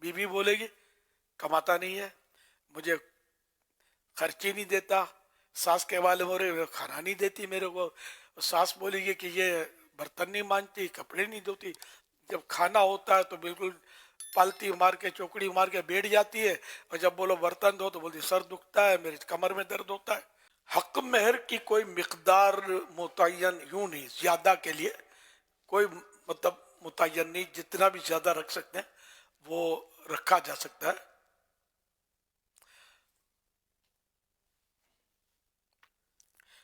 بیوی بولے گی کماتا نہیں ہے، مجھے خرچ ہی نہیں دیتا، ساس کے والے ہو رہے کھانا نہیں دیتی میرے کو، ساس بولے گی کہ یہ برتن نہیں مانتی، کپڑے نہیں دھوتی، جب کھانا ہوتا ہے تو بالکل پالتی مار کے چوکڑی مار کے بیٹھ جاتی ہے، اور جب بولو برتن دھو تو بولتی سر دکھتا ہے، میری کمر میں درد ہوتا ہے۔ حق مہر کی کوئی مقدار متعین یوں نہیں، زیادہ کے لیے کوئی مطلب متعین نہیں، جتنا بھی زیادہ رکھ سکتے ہیں وہ رکھا جا سکتا ہے۔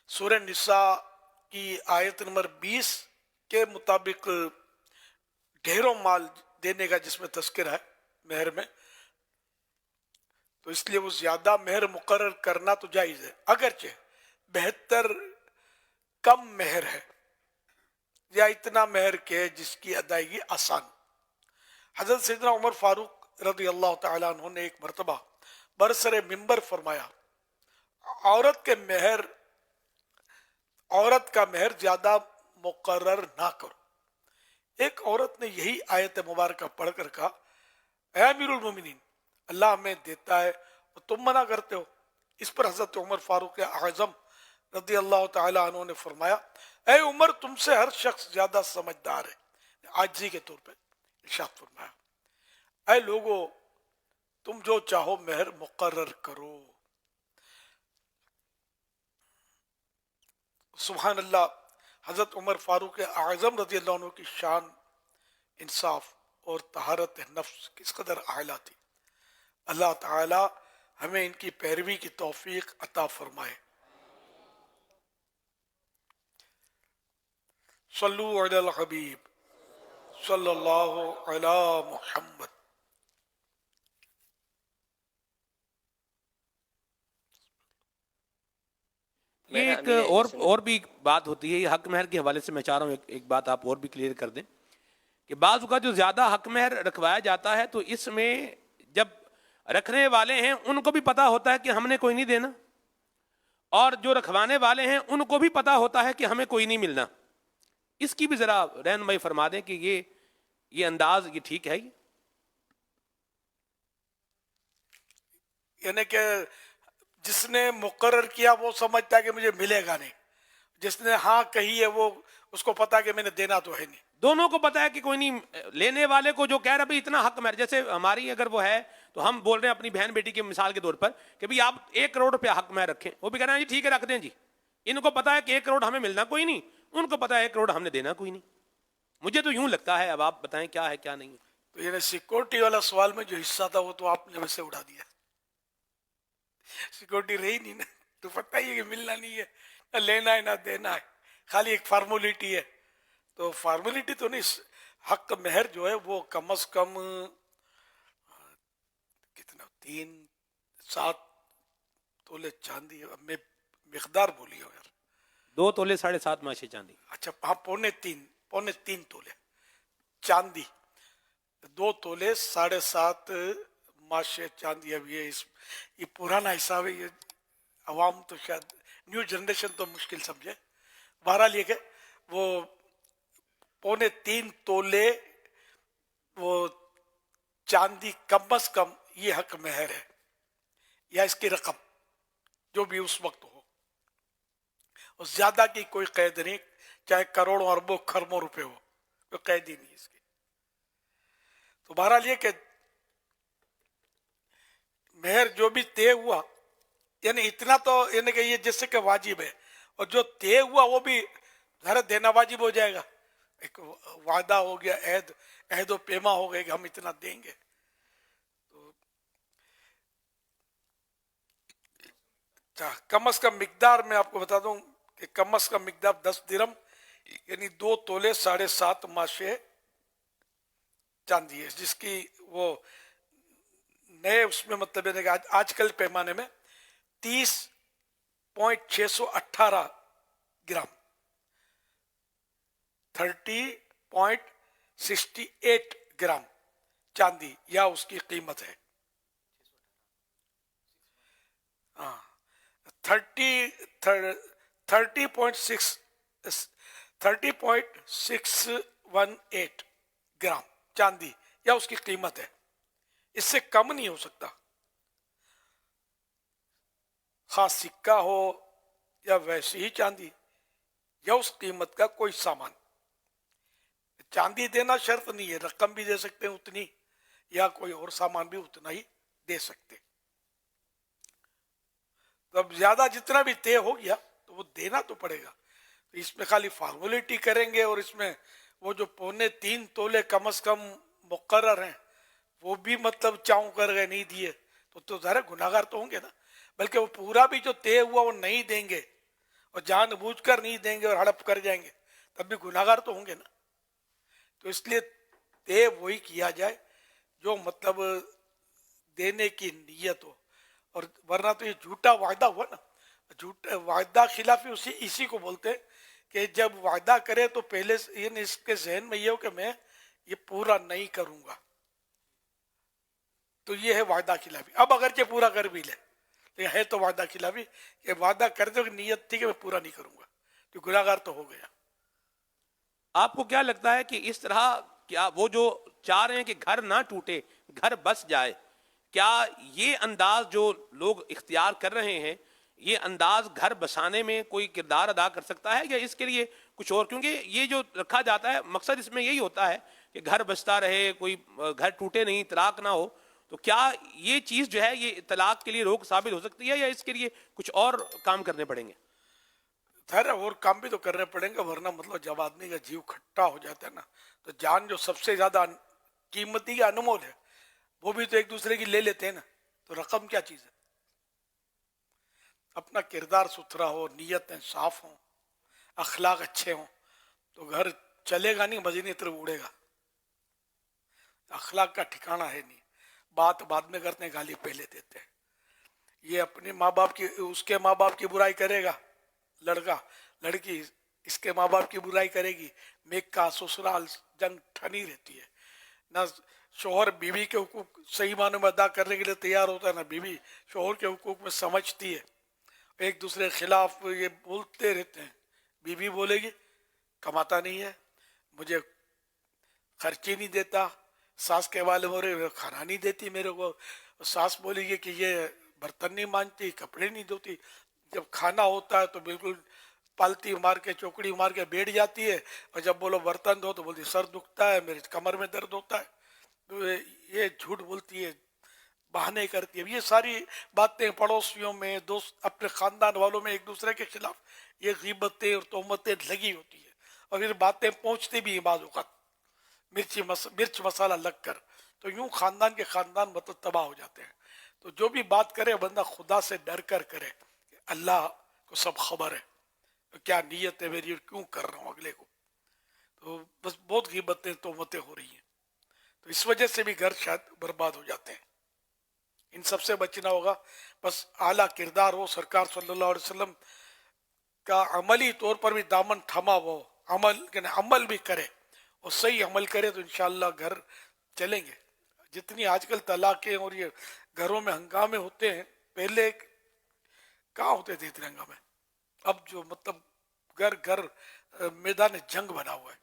سورہ نساء کی آیت نمبر 20 کے مطابق ڈھیروں مال دینے کا جس میں تذکرہ ہے مہر میں، تو اس لیے وہ زیادہ مہر مقرر کرنا تو جائز ہے، اگرچہ بہتر کم مہر ہے یا اتنا مہر کے جس کی ادائیگی آسان۔ حضرت سیدنا عمر فاروق رضی اللہ تعالیٰ عنہ نے ایک مرتبہ برسر منبر فرمایا، عورت کا مہر زیادہ مقرر نہ کرو۔ ایک عورت نے یہی آیت مبارکہ پڑھ کر کہا، اے امیر المومنین، اللہ ہمیں دیتا ہے اور تم منع کرتے ہو۔ اس پر حضرت عمر فاروق اعظم رضی اللہ تعالی عنہ نے فرمایا، اے عمر، تم سے ہر شخص زیادہ سمجھدار ہے۔ عاجزی کے طور پہ ارشاد فرمایا، اے لوگو، تم جو چاہو مہر مقرر کرو۔ سبحان اللہ، حضرت عمر فاروق اعظم رضی اللہ عنہ کی شان، انصاف اور طہارت نفس کس قدر اعلیٰ تھی۔ اللہ تعالی ہمیں ان کی پیروی کی توفیق عطا فرمائے۔ صلو علی الحبیب صلی اللہ علی محمد۔ یہ ایک اور بھی بات ہوتی ہے، یہ حق مہر کے حوالے سے میں چاہ رہا ہوں ایک بات آپ اور بھی کلیئر کر دیں کہ بعض اوقات جو زیادہ حق مہر رکھوایا جاتا ہے تو اس میں جب رکھنے والے ہیں ان کو بھی پتا ہوتا ہے کہ ہم نے کوئی نہیں دینا، اور جو رکھوانے والے ہیں ان کو بھی پتا ہوتا ہے کہ ہمیں کوئی نہیں ملنا۔ اس کی بھی ذرا رہنمائی فرما دیں کہ یہ انداز یہ ٹھیک ہے؟ یعنی کہ جس نے مقرر کیا وہ سمجھتا ہے کہ مجھے ملے گا نہیں، جس نے ہاں کہی ہے وہ اس کو پتا کہ میں نے دینا تو ہے نہیں۔ دونوں کو پتا ہے کہ کوئی نہیں، لینے والے کو جو کہہ رہا ہے اتنا حق مہر، جیسے ہماری اگر وہ ہے تو ہم بول رہے ہیں اپنی بہن بیٹی کے مثال کے طور پر کہ بھئی آپ 1 کروڑ روپیہ حق مہر رکھیں، وہ بھی کہہ رہے ہیں جی ٹھیک ہے رکھ دیں جی۔ ان کو پتا ہے کہ 1 کروڑ ہمیں ملنا کوئی نہیں، ان کو پتا ہے 1 کروڑ ہم نے دینا کوئی نہیں۔ مجھے تو یوں لگتا ہے، اب آپ بتائیں کیا ہے کیا نہیں۔ تو یعنی سیکورٹی والا سوال میں جو حصہ تھا وہ تو آپ نے ویسے اڑا دیا، سیکورٹی رہی نہیں نا، تو پتہ ہی ہے کہ ملنا نہیں ہے، نہ لینا ہے نہ دینا ہے، خالی ایک فارمولیٹی ہے۔ تو فارمولیٹی تو نہیں، حق مہر جو ہے وہ کم از کم کتنا 3-7 تولے چاندی ہے، میں مقدار بولی ہوں یار، 2 تولے 7.5 ماشے چاندی۔ اچھا ہاں، پونے تین تولے چاندی، 2 تولے 7.5 ماشے چاندی۔ اب یہ پرانا حساب ہے، یہ عوام تو شاید نیو جنریشن تو مشکل سمجھے۔ بہرحال یہ کہ وہ 3.25 تولے وہ چاندی کم از کم یہ حق مہر ہے، یا اس کی رقم جو بھی اس وقت ہو، اور زیادہ کی کوئی قید نہیں، چاہے کروڑوں اربوں خربوں روپے ہو، کوئی قید ہی نہیں اس کی۔ تو بہرحال یہ کہ مہر جو بھی طے ہوا، یعنی اتنا تو یعنی کہ یہ جیسے کہ واجب ہے، اور جو طے ہوا وہ بھی ذرا دینا واجب ہو جائے گا، ایک وعدہ ہو گیا، عہد و پیما ہو گئے کہ ہم اتنا دیں گے۔ تو کم از کم مقدار میں آپ کو بتا دوں کہ کم از کم مقدار 10 درم، یعنی 2 تولے 7.5 ماشے چاندی ہے، جس کی وہ نئے اس میں مطلب ہے کہ آج کل پیمانے میں 30.618 گرام، 30.68 گرام چاندی یا اس کی قیمت ہے۔ ہاں، 30.618 گرام چاندی یا اس کی قیمت ہے، اس سے کم نہیں ہو سکتا، خاص سکہ ہو یا ویسی ہی چاندی یا اس قیمت کا کوئی سامان. چاندی دینا شرط نہیں ہے، رقم بھی دے سکتے ہیں اتنی، یا کوئی اور سامان بھی اتنا ہی دے سکتے. تو اب زیادہ جتنا بھی طے ہو گیا تو وہ دینا تو پڑے گا. تو اس میں خالی فارمولیٹی کریں گے اور اس میں وہ جو 3.25 تولے کم از کم مقرر ہیں وہ بھی مطلب چاؤں کر گئے نہیں دیے تو ظاہر گناہگار تو ہوں گے نا. بلکہ وہ پورا بھی جو طے ہوا وہ نہیں دیں گے اور جان بوجھ کر نہیں دیں گے اور ہڑپ کر جائیں گے تب بھی گناہگار تو ہوں گے نا. تو اس لیے طے وہی کیا جائے جو مطلب دینے کی نیت ہو. اور ورنہ تو یہ جھوٹا وعدہ ہوا نا. جھوٹا وعدہ خلافی اسی کو بولتے ہیں کہ جب وعدہ کرے تو پہلے یعنی اس کے ذہن میں یہ ہو کہ میں یہ پورا نہیں کروں گا، تو یہ ہے وعدہ خلافی. اب اگرچہ پورا کر بھی لے لیکن ہے تو وعدہ خلافی. یہ وعدہ کر دو کہ نیت تھی کہ میں پورا نہیں کروں گا تو گناہگار تو ہو گیا. آپ کو کیا لگتا ہے کہ اس طرح کیا وہ جو چاہ رہے ہیں کہ گھر نہ ٹوٹے، گھر بس جائے، کیا یہ انداز جو لوگ اختیار کر رہے ہیں یہ انداز گھر بسانے میں کوئی کردار ادا کر سکتا ہے یا اس کے لیے کچھ اور؟ کیونکہ یہ جو رکھا جاتا ہے مقصد اس میں یہی ہوتا ہے کہ گھر بستا رہے، کوئی گھر ٹوٹے نہیں، طلاق نہ ہو. تو کیا یہ چیز جو ہے یہ طلاق کے لیے روک ثابت ہو سکتی ہے یا اس کے لیے کچھ اور کام کرنے پڑیں گے؟ خیر اور کام بھی تو کرنے پڑیں گے، ورنہ مطلب جب آدمی کا جیو کھٹا ہو جاتا ہے نا تو جان جو سب سے زیادہ قیمتی یا انمول ہے وہ بھی تو ایک دوسرے کی لے لیتے ہیں نا. تو رقم کیا چیز ہے؟ اپنا کردار ستھرا ہو، نیتیں صاف ہوں، اخلاق اچھے ہوں تو گھر چلے گا نہیں، مزید طرف اڑے گا. اخلاق کا ٹھکانہ ہے نہیں، بات بعد میں کرتے ہیں، گالی پہلے دیتے ہیں. یہ اپنے ماں باپ کی، اس کے ماں باپ کی برائی کرے گا لڑکا، لڑکی اس کے ماں باپ کی برائی کرے گی. میک کا سسرال جنگ ٹھنی رہتی ہے. نہ شوہر بیوی کے حقوق صحیح معنوں میں ادا کرنے کے لیے تیار ہوتا ہے، نہ بیوی شوہر کے حقوق میں سمجھتی ہے. ایک دوسرے کے خلاف یہ بولتے رہتے ہیں. بیوی بولے گی کماتا نہیں ہے، مجھے خرچی نہیں دیتا، ساس کے والے ہو رہے کھانا نہیں دیتی میرے کو. ساس بولے گی کہ یہ برتن نہیں مانجتی، کپڑے نہیں دھوتی. جب کھانا ہوتا ہے تو بالکل پالتی مار کے، چوکڑی مار کے بیٹھ جاتی ہے، اور جب بولو برتن دھو تو بولتی سر دکھتا ہے، میرے کمر میں درد ہوتا ہے. تو یہ جھوٹ بولتی ہے، بہانے کرتی ہے. یہ ساری باتیں پڑوسیوں میں، دوست، اپنے خاندان والوں میں ایک دوسرے کے خلاف یہ غیبتیں اور تہمتیں لگی ہوتی ہے. اور پھر باتیں پہنچتی بھی ہیں بعض اوقات مرچ مسالہ لگ کر، تو یوں خاندان کے خاندان مطلب تباہ ہو جاتے ہیں. تو جو بھی بات کرے بندہ خدا سے ڈر کر کرے کہ اللہ کو سب خبر ہے کیا نیت ہے میری اور کیوں کر رہا ہوں اگلے کو. تو بس بہت غیبتیں تہمتیں ہو رہی ہیں، تو اس وجہ سے بھی گھر شاید برباد ہو جاتے ہیں. ان سب سے بچنا ہوگا. بس اعلیٰ کردار ہو، سرکار صلی اللہ علیہ وسلم کا عملی طور پر بھی دامن تھما ہو، عمل بھی کرے اور صحیح عمل کرے تو انشاءاللہ گھر چلیں گے. جتنی آج کل طلاقیں اور یہ گھروں میں ہنگامے ہوتے ہیں، پہلے کہاں ہوتے تھے اتنے ہنگامے؟ اب جو مطلب گھر گھر میدان جنگ بنا ہوا ہے.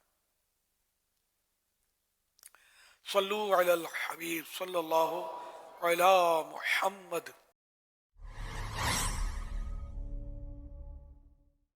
صلو علی الحبیب صلی اللہ علی محمد.